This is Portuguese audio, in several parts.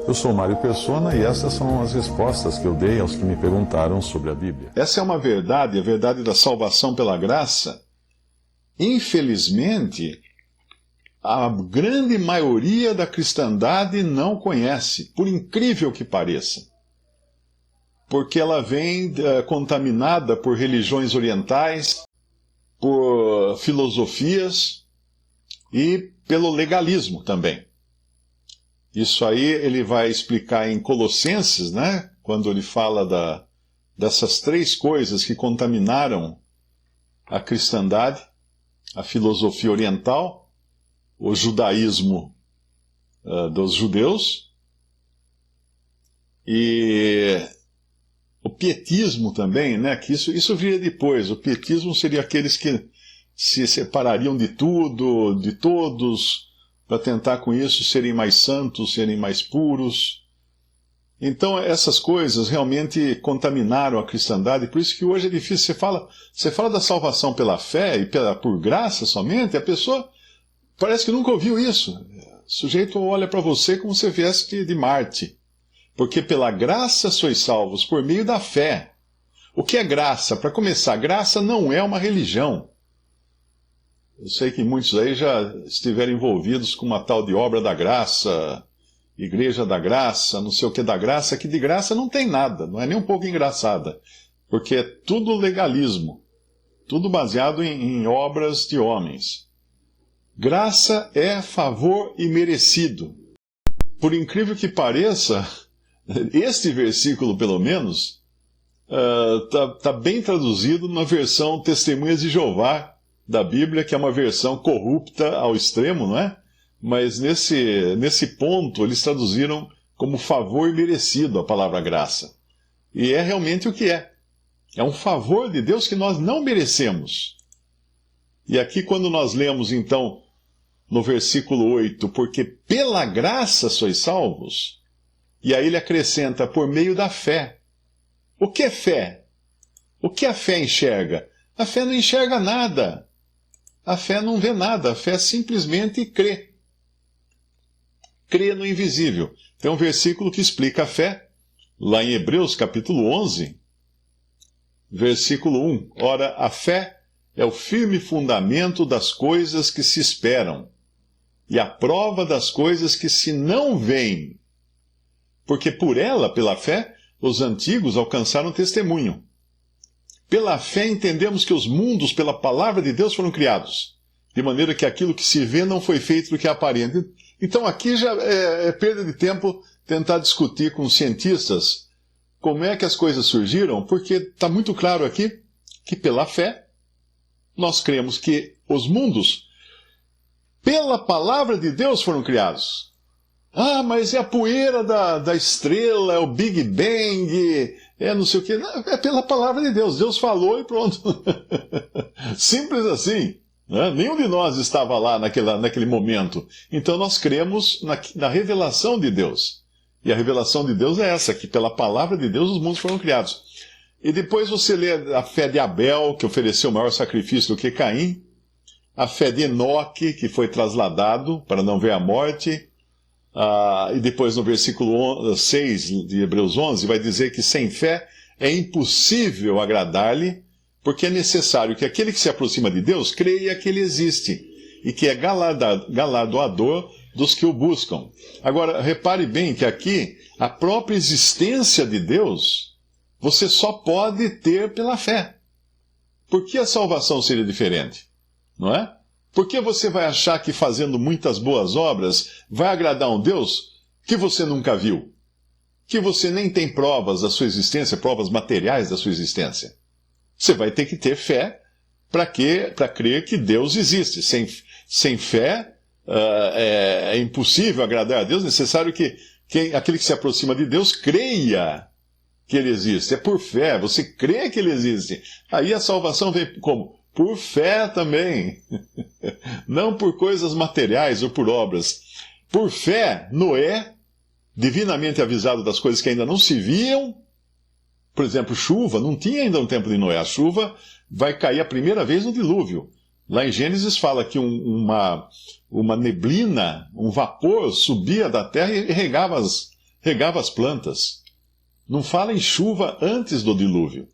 Eu sou Mário Persona e essas são as respostas que eu dei aos que me perguntaram sobre a Bíblia. Essa é uma verdade, a verdade da salvação pela graça. Infelizmente, a grande maioria da cristandade não conhece, por incrível que pareça. Porque ela vem contaminada por religiões orientais, por filosofias e pelo legalismo também. Isso aí ele vai explicar em Colossenses, né? Quando ele fala dessas três coisas que contaminaram a cristandade, a filosofia oriental, o judaísmo dos judeus e o pietismo também, né? Que isso viria depois. O pietismo seria aqueles que se separariam de tudo, de todos, para tentar com isso serem mais santos, serem mais puros. Então essas coisas realmente contaminaram a cristandade, por isso que hoje é difícil. Você fala da salvação pela fé e por graça somente, a pessoa parece que nunca ouviu isso. O sujeito olha para você como se viesse de Marte. Porque pela graça sois salvos por meio da fé. O que é graça? Para começar, graça não é uma religião. Eu sei que muitos aí já estiveram envolvidos com uma tal de obra da graça, igreja da graça, não sei o que da graça, que de graça não tem nada, não é nem um pouco engraçada, porque é tudo legalismo, tudo baseado em obras de homens. Graça é favor imerecido. Por incrível que pareça, este versículo, pelo menos, tá bem traduzido na versão Testemunhas de Jeová da Bíblia, que é uma versão corrupta ao extremo, não é? Mas nesse ponto eles traduziram como favor merecido a palavra graça. E é realmente o que é. É um favor de Deus que nós não merecemos. E aqui quando nós lemos então no versículo 8, porque pela graça sois salvos, e aí ele acrescenta por meio da fé. O que é fé? O que a fé enxerga? A fé não enxerga nada. A fé não vê nada, a fé simplesmente crê. Crê no invisível. Tem um versículo que explica a fé, lá em Hebreus capítulo 11, versículo 1. Ora, a fé é o firme fundamento das coisas que se esperam, e a prova das coisas que se não veem. Porque por ela, pela fé, os antigos alcançaram testemunho. Pela fé entendemos que os mundos, pela palavra de Deus, foram criados, de maneira que aquilo que se vê não foi feito do que é aparente. Então aqui já é perda de tempo tentar discutir com cientistas como é que as coisas surgiram, porque está muito claro aqui que pela fé nós cremos que os mundos, pela palavra de Deus, foram criados. Ah, mas é a poeira da estrela, é o Big Bang, é não sei o quê. É pela palavra de Deus. Deus falou e pronto. Simples assim. Né? Nenhum de nós estava lá naquele momento. Então nós cremos na revelação de Deus. E a revelação de Deus é essa, que pela palavra de Deus os mundos foram criados. E depois você lê a fé de Abel, que ofereceu maior sacrifício do que Caim. A fé de Enoque, que foi trasladado para não ver a morte. E depois no versículo 6 de Hebreus 11 vai dizer que sem fé é impossível agradar-lhe, porque é necessário que aquele que se aproxima de Deus creia que ele existe e que é galardoador dos que o buscam. Agora, repare bem que aqui a própria existência de Deus você só pode ter pela fé. Por que a salvação seria diferente? Não é? Por que você vai achar que fazendo muitas boas obras vai agradar um Deus que você nunca viu? Que você nem tem provas da sua existência, provas materiais da sua existência? Você vai ter que ter fé para crer que Deus existe. Sem fé é impossível agradar a Deus. É necessário que aquele que se aproxima de Deus creia que Ele existe. É por fé, você crê que Ele existe. Aí a salvação vem como? Por fé também, não por coisas materiais ou por obras. Por fé, Noé, divinamente avisado das coisas que ainda não se viam, por exemplo, chuva, não tinha ainda no tempo de Noé. A chuva vai cair a primeira vez no dilúvio. Lá em Gênesis fala que uma neblina, um vapor subia da terra e regava as plantas. Não fala em chuva antes do dilúvio.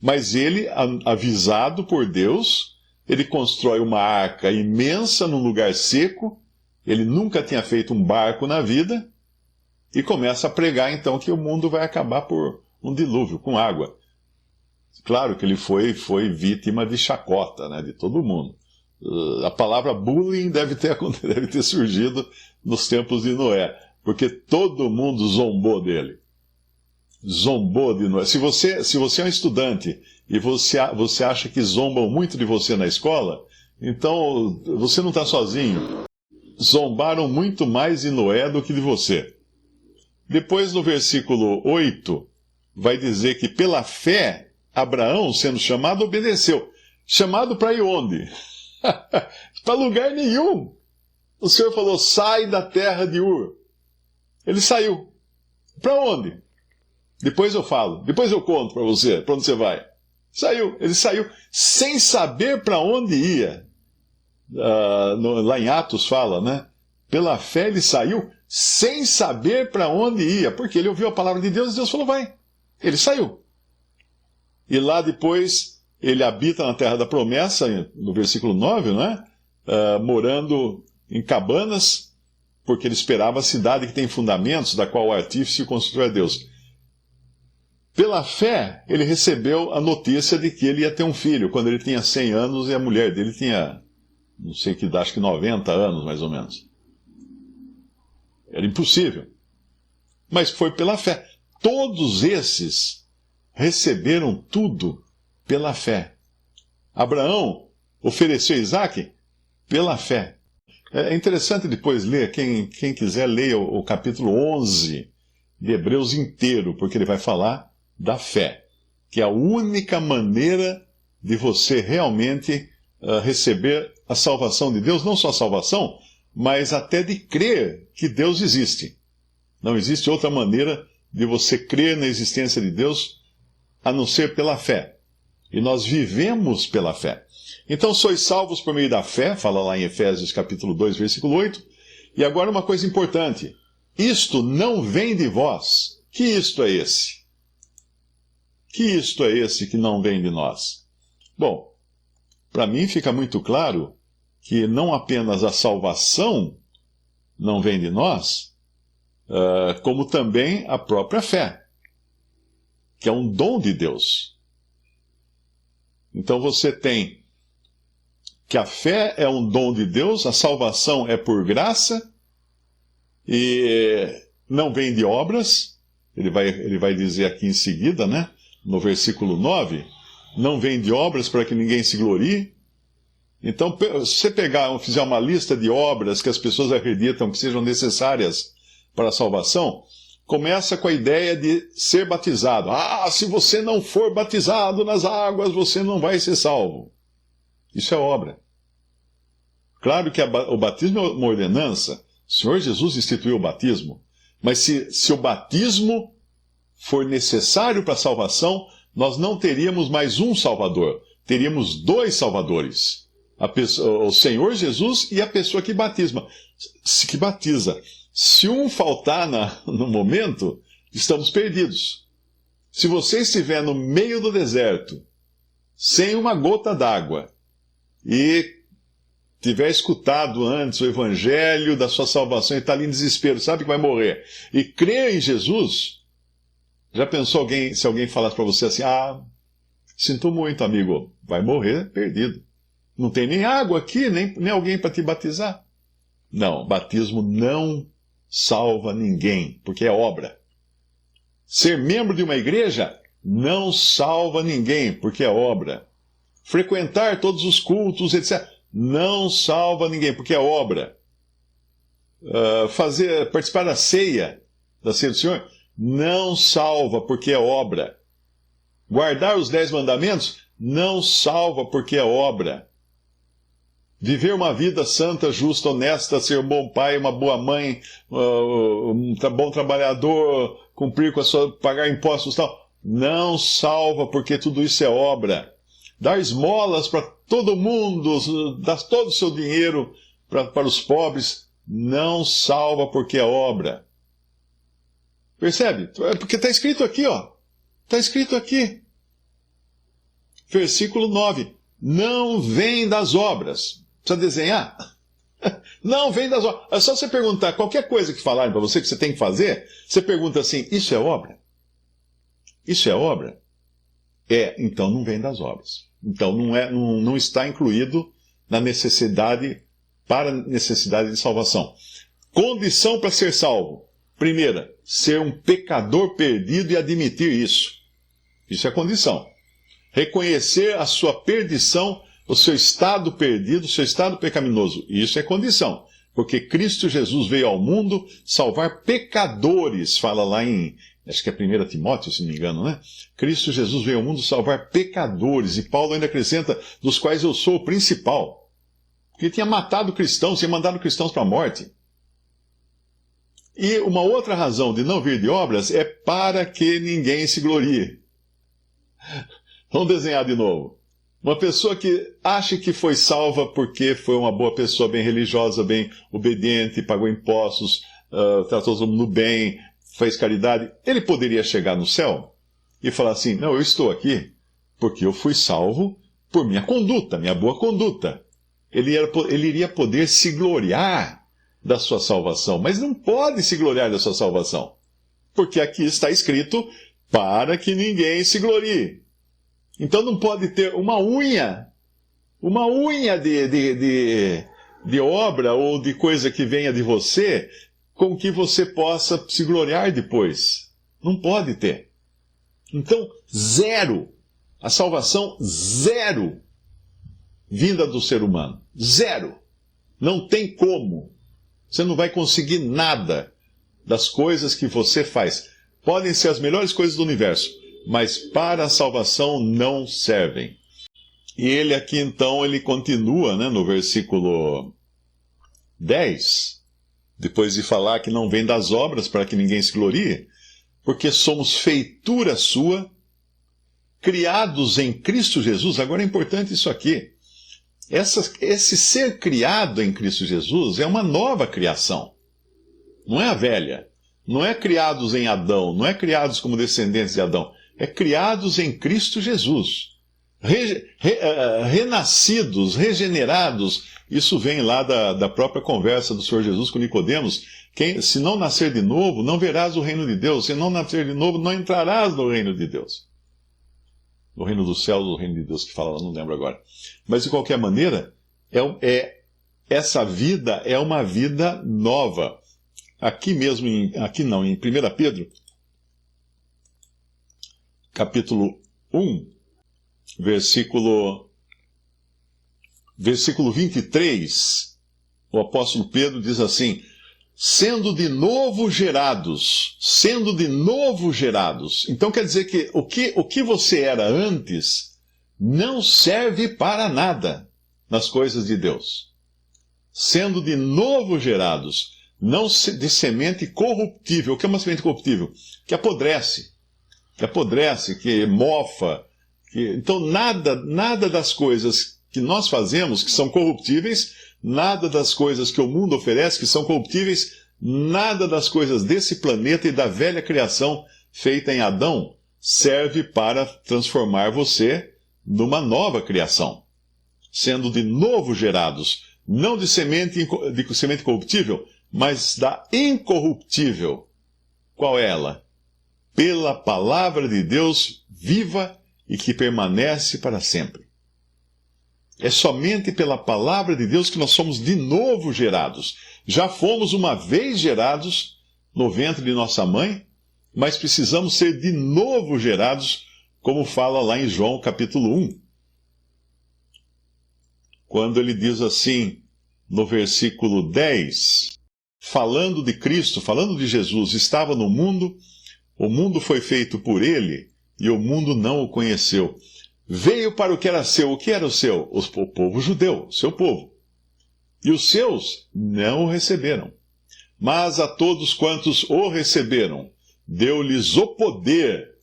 Mas ele, avisado por Deus, ele constrói uma arca imensa num lugar seco. Ele nunca tinha feito um barco na vida. E começa a pregar, então, que o mundo vai acabar por um dilúvio, com água. Claro que ele foi vítima de chacota, né, de todo mundo. A palavra bullying deve ter surgido nos tempos de Noé, porque todo mundo zombou dele. Zombou de Noé. Se você é um estudante e você acha que zombam muito de você na escola, então você não está sozinho. Zombaram muito mais de Noé do que de você. Depois, no versículo 8, vai dizer que pela fé, Abraão, sendo chamado, obedeceu. Chamado para ir onde? Para lugar nenhum. O Senhor falou, sai da terra de Ur. Ele saiu. Para onde? Depois eu falo, depois eu conto para você, para onde você vai. Saiu, ele saiu sem saber para onde ia. Lá em Atos fala, né? Pela fé ele saiu sem saber para onde ia, porque ele ouviu a palavra de Deus e Deus falou, vai. Ele saiu. E lá depois ele habita na terra da promessa, no versículo 9, né? Morando em cabanas, porque ele esperava a cidade que tem fundamentos, da qual o artífice construiu a Deus. Pela fé, ele recebeu a notícia de que ele ia ter um filho, quando ele tinha 100 anos e a mulher dele tinha, não sei que idade, acho que 90 anos, mais ou menos. Era impossível. Mas foi pela fé. Todos esses receberam tudo pela fé. Abraão ofereceu Isaac pela fé. É interessante depois ler, quem quiser leia o capítulo 11 de Hebreus inteiro, porque ele vai falar da fé, que é a única maneira de você realmente receber a salvação de Deus, não só a salvação, mas até de crer que Deus existe. Não existe outra maneira de você crer na existência de Deus a não ser pela fé. E nós vivemos pela fé. Então, sois salvos por meio da fé, fala lá em Efésios capítulo 2, versículo 8. E agora uma coisa importante. Isto não vem de vós. Que isto é esse? Que isto é esse que não vem de nós? Bom, para mim fica muito claro que não apenas a salvação não vem de nós, como também a própria fé, que é um dom de Deus. Então você tem que a fé é um dom de Deus, a salvação é por graça, e não vem de obras. Ele vai dizer aqui em seguida, né? No versículo 9, não vem de obras para que ninguém se glorie. Então, se você fizer uma lista de obras que as pessoas acreditam que sejam necessárias para a salvação, começa com a ideia de ser batizado. Se você não for batizado nas águas, você não vai ser salvo. Isso é obra. Claro que o batismo é uma ordenança. O Senhor Jesus instituiu o batismo. Mas se o batismo for necessário para a salvação, nós não teríamos mais um Salvador. Teríamos dois Salvadores. O Senhor Jesus e a pessoa que batiza. Se um faltar no momento, estamos perdidos. Se você estiver no meio do deserto, sem uma gota d'água, e tiver escutado antes o evangelho da sua salvação e está ali em desespero, sabe que vai morrer, e crê em Jesus, já pensou se alguém falasse para você assim, sinto muito, amigo, vai morrer perdido. Não tem nem água aqui, nem alguém para te batizar. Não, batismo não salva ninguém, porque é obra. Ser membro de uma igreja não salva ninguém, porque é obra. Frequentar todos os cultos, etc., não salva ninguém, porque é obra. Participar da ceia do Senhor, não salva, porque é obra. Guardar os 10 mandamentos, não salva, porque é obra. Viver uma vida santa, justa, honesta, ser um bom pai, uma boa mãe, um bom trabalhador, cumprir com pagar impostos e tal, não salva, porque tudo isso é obra. dar esmolas para todo mundo, dar todo o seu dinheiro para os pobres, não salva porque é obra. Percebe? Porque está escrito aqui, ó. Está escrito aqui. Versículo 9. Não vem das obras. Precisa desenhar? Não vem das obras. É só você perguntar, qualquer coisa que falarem para você que você tem que fazer, você pergunta assim, isso é obra? Isso é obra? Então não vem das obras. Então não está incluído na necessidade, para necessidade de salvação. Condição para ser salvo. Primeira, ser um pecador perdido e admitir isso. Isso é condição. Reconhecer a sua perdição, o seu estado perdido, o seu estado pecaminoso. Isso é condição. Porque Cristo Jesus veio ao mundo salvar pecadores. Fala lá em, acho que é 1 Timóteo, se não me engano, né? Cristo Jesus veio ao mundo salvar pecadores. E Paulo ainda acrescenta, dos quais eu sou o principal. Porque tinha matado cristãos, tinha mandado cristãos para a morte. E uma outra razão de não vir de obras é para que ninguém se glorie. Vamos desenhar de novo. Uma pessoa que acha que foi salva porque foi uma boa pessoa, bem religiosa, bem obediente, pagou impostos, tratou todo mundo bem, fez caridade, ele poderia chegar no céu e falar assim, não, eu estou aqui porque eu fui salvo por minha conduta, minha boa conduta. Ele iria poder se gloriar da sua salvação, mas não pode se gloriar da sua salvação, porque aqui está escrito, para que ninguém se glorie. Então não pode ter uma unha de obra ou de coisa que venha de você, com que você possa se gloriar depois. Não pode ter. Então, zero. A salvação, zero. Vinda do ser humano. Zero. Não tem como. Você não vai conseguir nada das coisas que você faz. Podem ser as melhores coisas do universo, mas para a salvação não servem. E ele aqui então, ele continua, né, no versículo 10, depois de falar que não vem das obras para que ninguém se glorie, porque somos feitura sua, criados em Cristo Jesus. Agora é importante isso aqui. Esse ser criado em Cristo Jesus é uma nova criação. Não é a velha. Não é criados em Adão. Não é criados como descendentes de Adão. É criados em Cristo Jesus. Renascidos, regenerados. Isso vem lá da própria conversa do Senhor Jesus com Nicodemos. Se não nascer de novo, não verás o reino de Deus. Se não nascer de novo, não entrarás no reino de Deus. No reino do céu, no reino de Deus que fala, não lembro agora. Mas, de qualquer maneira, essa vida é uma vida nova. Aqui mesmo, em 1 Pedro, capítulo 1, versículo 23, o apóstolo Pedro diz assim, sendo de novo gerados. Então quer dizer que o que você era antes não serve para nada nas coisas de Deus. Sendo de novo gerados, não de semente corruptível. O que é uma semente corruptível? Que apodrece, que mofa. Então nada das coisas que nós fazemos que são corruptíveis, nada das coisas que o mundo oferece que são corruptíveis, nada das coisas desse planeta e da velha criação feita em Adão serve para transformar você numa nova criação. Sendo de novo gerados, não de semente corruptível, mas da incorruptível. Qual é ela? Pela palavra de Deus viva e que permanece para sempre. É somente pela palavra de Deus que nós somos de novo gerados. Já fomos uma vez gerados no ventre de nossa mãe, mas precisamos ser de novo gerados, como fala lá em João capítulo 1. Quando ele diz assim, no versículo 10, falando de Cristo, falando de Jesus, estava no mundo, o mundo foi feito por ele, e o mundo não o conheceu. Veio para o que era seu. O que era o seu? O povo judeu, seu povo. E os seus não o receberam. Mas a todos quantos o receberam, deu-lhes o poder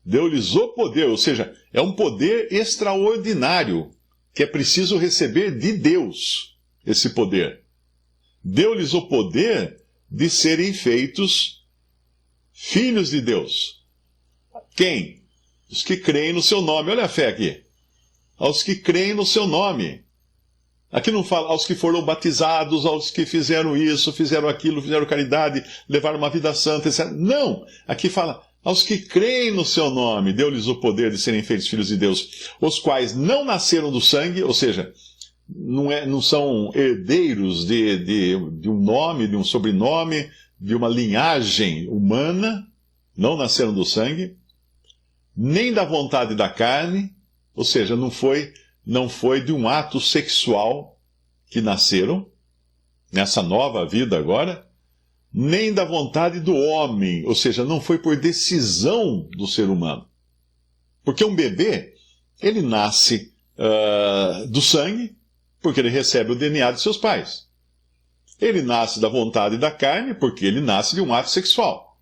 Deu-lhes o poder, ou seja, é um poder extraordinário, que é preciso receber de Deus, esse poder. Deu-lhes o poder de serem feitos filhos de Deus. Quem? Os que creem no seu nome. Olha a fé aqui. Aos que creem no seu nome. Aqui não fala aos que foram batizados, aos que fizeram isso, fizeram aquilo, fizeram caridade, levaram uma vida santa, etc. Não! Aqui fala aos que creem no seu nome, deu-lhes o poder de serem feitos filhos de Deus, os quais não nasceram do sangue, ou seja, não são herdeiros de um nome, de um sobrenome, de uma linhagem humana, não nasceram do sangue, nem da vontade da carne, ou seja, não foi de um ato sexual que nasceram, nessa nova vida agora, nem da vontade do homem, ou seja, não foi por decisão do ser humano. Porque um bebê, ele nasce do sangue, porque ele recebe o DNA de seus pais. Ele nasce da vontade da carne, porque ele nasce de um ato sexual.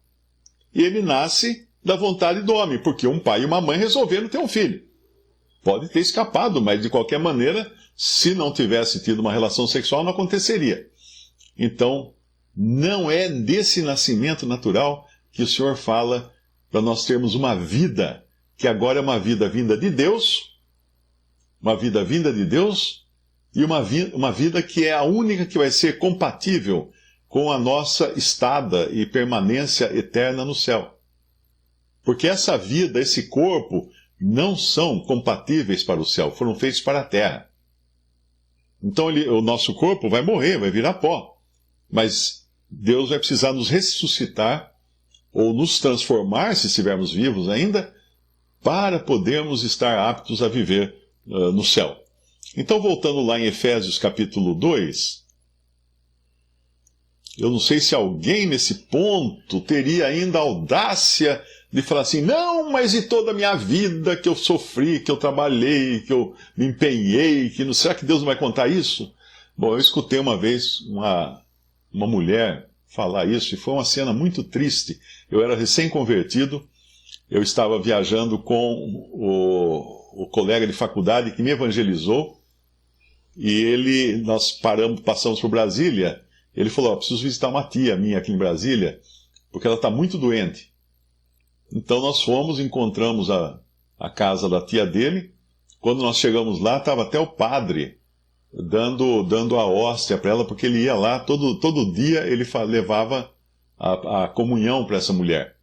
E ele nasce da vontade do homem, porque um pai e uma mãe resolveram ter um filho. Pode ter escapado, mas de qualquer maneira, se não tivesse tido uma relação sexual, não aconteceria. Então, não é desse nascimento natural que o Senhor fala para nós termos uma vida, que agora é uma vida vinda de Deus, uma vida vinda de Deus, e uma vida que é a única que vai ser compatível com a nossa estada e permanência eterna no céu. Porque essa vida, esse corpo, não são compatíveis para o céu, foram feitos para a terra. Então o nosso corpo vai morrer, vai virar pó. Mas Deus vai precisar nos ressuscitar, ou nos transformar, se estivermos vivos ainda, para podermos estar aptos a viver no céu. Então, voltando lá em Efésios capítulo 2, eu não sei se alguém nesse ponto teria ainda a audácia de falar assim, não, mas e toda a minha vida que eu sofri, que eu trabalhei, que eu me empenhei, que não... será que Deus não vai contar isso? Bom, eu escutei uma vez uma mulher falar isso, e foi uma cena muito triste. Eu era recém-convertido, eu estava viajando com o colega de faculdade que me evangelizou, e nós passamos por Brasília, ele falou, preciso visitar uma tia minha aqui em Brasília, porque ela está muito doente. Então nós fomos, encontramos a casa da tia dele. Quando nós chegamos lá, estava até o padre dando a hóstia para ela, porque ele ia lá, todo dia ele levava a comunhão para essa mulher.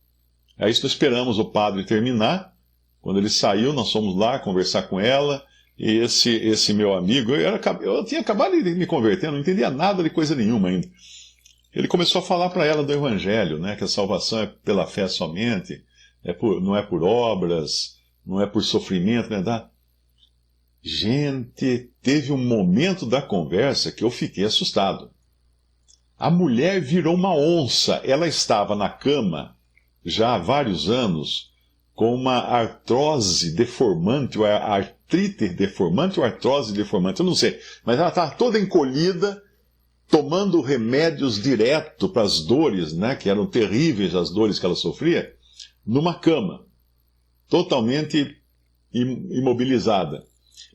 Aí nós esperamos o padre terminar. Quando ele saiu, nós fomos lá conversar com ela, e esse meu amigo, eu tinha acabado de me converter, não entendia nada de coisa nenhuma ainda. Ele começou a falar para ela do Evangelho, né, que a salvação é pela fé somente, não é por obras, não é por sofrimento, né? Gente, teve um momento da conversa que eu fiquei assustado. A mulher virou uma onça. Ela estava na cama, já há vários anos, com uma artrose deformante, ou artrite deformante, ou artrose deformante, eu não sei. Mas ela estava toda encolhida, tomando remédios direto para as dores, né, que eram terríveis as dores que ela sofria, numa cama, totalmente imobilizada.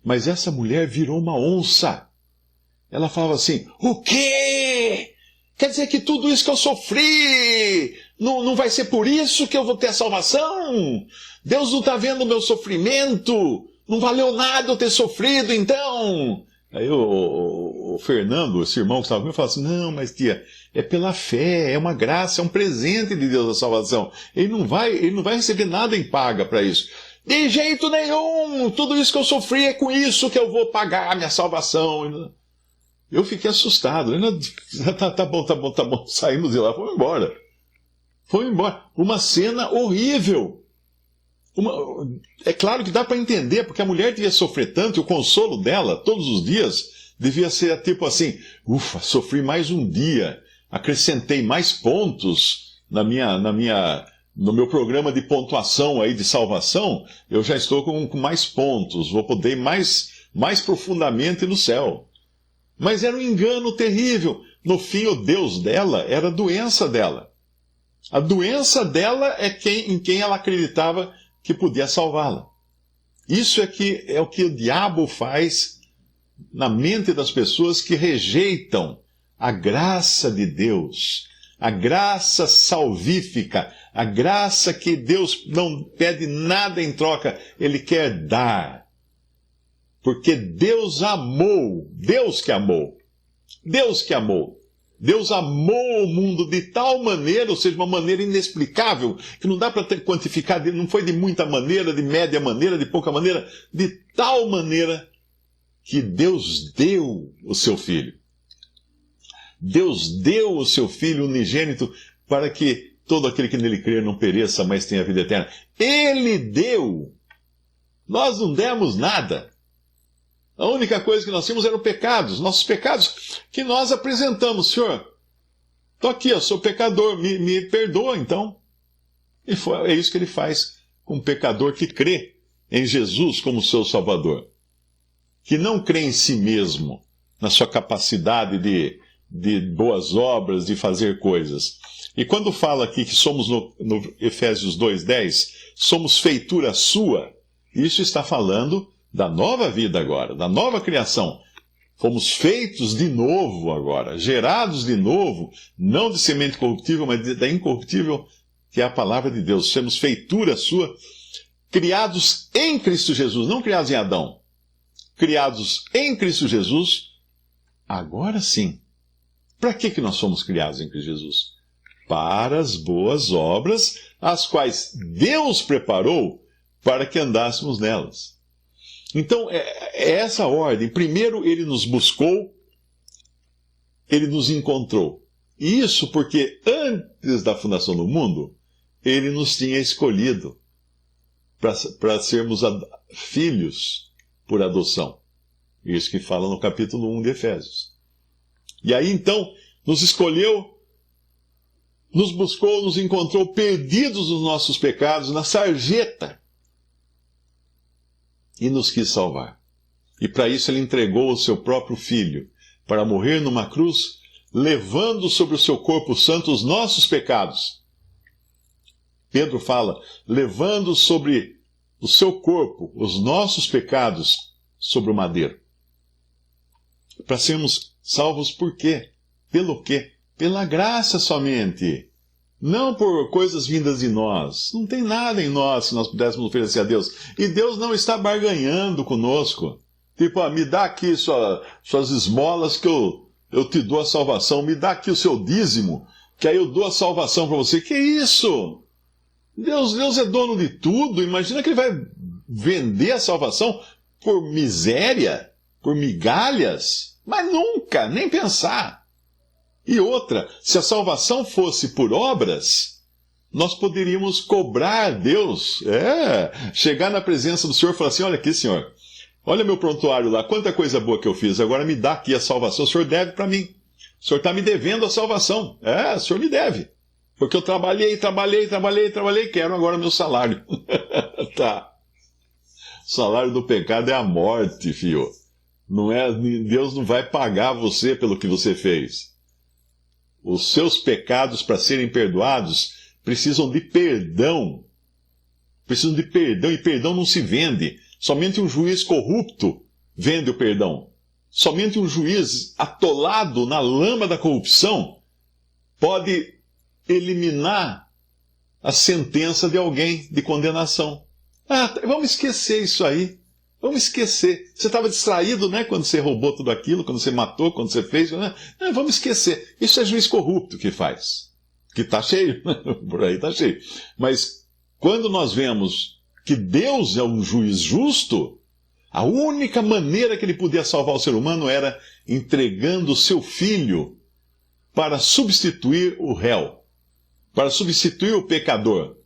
Mas essa mulher virou uma onça. Ela falava assim, o quê? Quer dizer que tudo isso que eu sofri, não vai ser por isso que eu vou ter a salvação? Deus não está vendo o meu sofrimento? Não valeu nada eu ter sofrido, então? Aí o Fernando, esse irmão que estava comigo, falou assim, não, mas tia, é pela fé, é uma graça, é um presente de Deus a salvação. Ele não vai receber nada em paga para isso. De jeito nenhum, tudo isso que eu sofri é com isso que eu vou pagar a minha salvação. Eu fiquei assustado. Tá bom, saímos de lá, fomos embora. Uma cena horrível. É claro que dá para entender, porque a mulher devia sofrer tanto, e o consolo dela, todos os dias, devia ser tipo assim, ufa, sofri mais um dia, acrescentei mais pontos no meu programa de pontuação aí de salvação, eu já estou com mais pontos, vou poder ir mais profundamente no céu. Mas era um engano terrível. No fim, o Deus dela era a doença dela. A doença dela é em quem ela acreditava que podia salvá-la. Isso é o que o diabo faz na mente das pessoas que rejeitam a graça de Deus, a graça salvífica, a graça que Deus não pede nada em troca, Ele quer dar. Porque Deus amou, Deus que amou, Deus amou o mundo de tal maneira, ou seja, uma maneira inexplicável, que não dá para quantificar, não foi de muita maneira, de média maneira, de pouca maneira, de tal maneira que Deus deu o seu Filho. Deus deu o seu Filho unigênito para que todo aquele que nele crer não pereça, mas tenha vida eterna. Ele deu. Nós não demos nada. A única coisa que nós tínhamos eram pecados, nossos pecados que nós apresentamos. Senhor, estou aqui, eu sou pecador, me perdoa então. E é isso que ele faz com um pecador que crê em Jesus como seu Salvador. Que não crê em si mesmo, na sua capacidade de boas obras, de fazer coisas. E quando fala aqui que somos, no Efésios 2:10, somos feitura sua, isso está falando da nova vida agora, da nova criação. Fomos feitos de novo agora, gerados de novo, não de semente corruptível, mas da incorruptível, que é a palavra de Deus. Somos feitura sua, criados em Cristo Jesus, não criados em Adão. Criados em Cristo Jesus, agora sim. Para que nós fomos criados em Cristo Jesus? Para as boas obras, as quais Deus preparou para que andássemos nelas. Então, é essa a ordem. Primeiro, Ele nos buscou, Ele nos encontrou. E isso porque antes da fundação do mundo, Ele nos tinha escolhido para sermos filhos por adoção. Isso que fala no capítulo 1 de Efésios. E aí, então, nos escolheu, nos buscou, nos encontrou perdidos nos nossos pecados, na sarjeta, e nos quis salvar. E para isso Ele entregou o seu próprio Filho, para morrer numa cruz, levando sobre o seu corpo santo os nossos pecados. Pedro fala, levando sobre o seu corpo os nossos pecados sobre o madeiro. Para sermos salvos por quê? Pelo quê? Pela graça somente. Não por coisas vindas de nós. Não tem nada em nós que nós pudéssemos oferecer a Deus. E Deus não está barganhando conosco. Tipo, me dá aqui suas esmolas que eu te dou a salvação. Me dá aqui o seu dízimo, que aí eu dou a salvação para você. Que isso? Deus é dono de tudo. Imagina que Ele vai vender a salvação por miséria, por migalhas. Mas nunca, nem pensar. E outra, se a salvação fosse por obras, nós poderíamos cobrar Deus, chegar na presença do Senhor e falar assim, olha aqui, Senhor, olha meu prontuário lá, quanta coisa boa que eu fiz, agora me dá aqui a salvação, o Senhor deve para mim. O Senhor está me devendo a salvação. O Senhor me deve. Porque eu trabalhei, quero agora meu salário. Tá. O salário do pecado é a morte, filho. Deus não vai pagar você pelo que você fez. Os seus pecados, para serem perdoados, precisam de perdão. Precisam de perdão, e perdão não se vende. Somente um juiz corrupto vende o perdão. Somente um juiz atolado na lama da corrupção pode eliminar a sentença de alguém de condenação. Vamos esquecer isso aí. Vamos esquecer. Você estava distraído, né? Quando você roubou tudo aquilo, quando você matou, quando você fez. Né? Vamos esquecer. Isso é juiz corrupto que faz. Que está cheio. Por aí está cheio. Mas quando nós vemos que Deus é um juiz justo, a única maneira que Ele podia salvar o ser humano era entregando o seu Filho para substituir o réu, para substituir o pecador.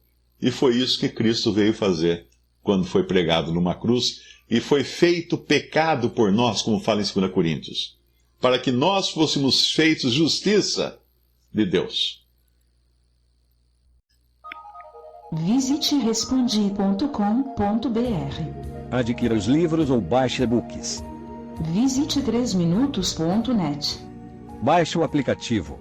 E foi isso que Cristo veio fazer quando foi pregado numa cruz e foi feito pecado por nós, como fala em 2 Coríntios, para que nós fôssemos feitos justiça de Deus. Visite respondi.com.br. Adquira os livros ou baixe e-books. Visite 3minutos.net. Baixe o aplicativo.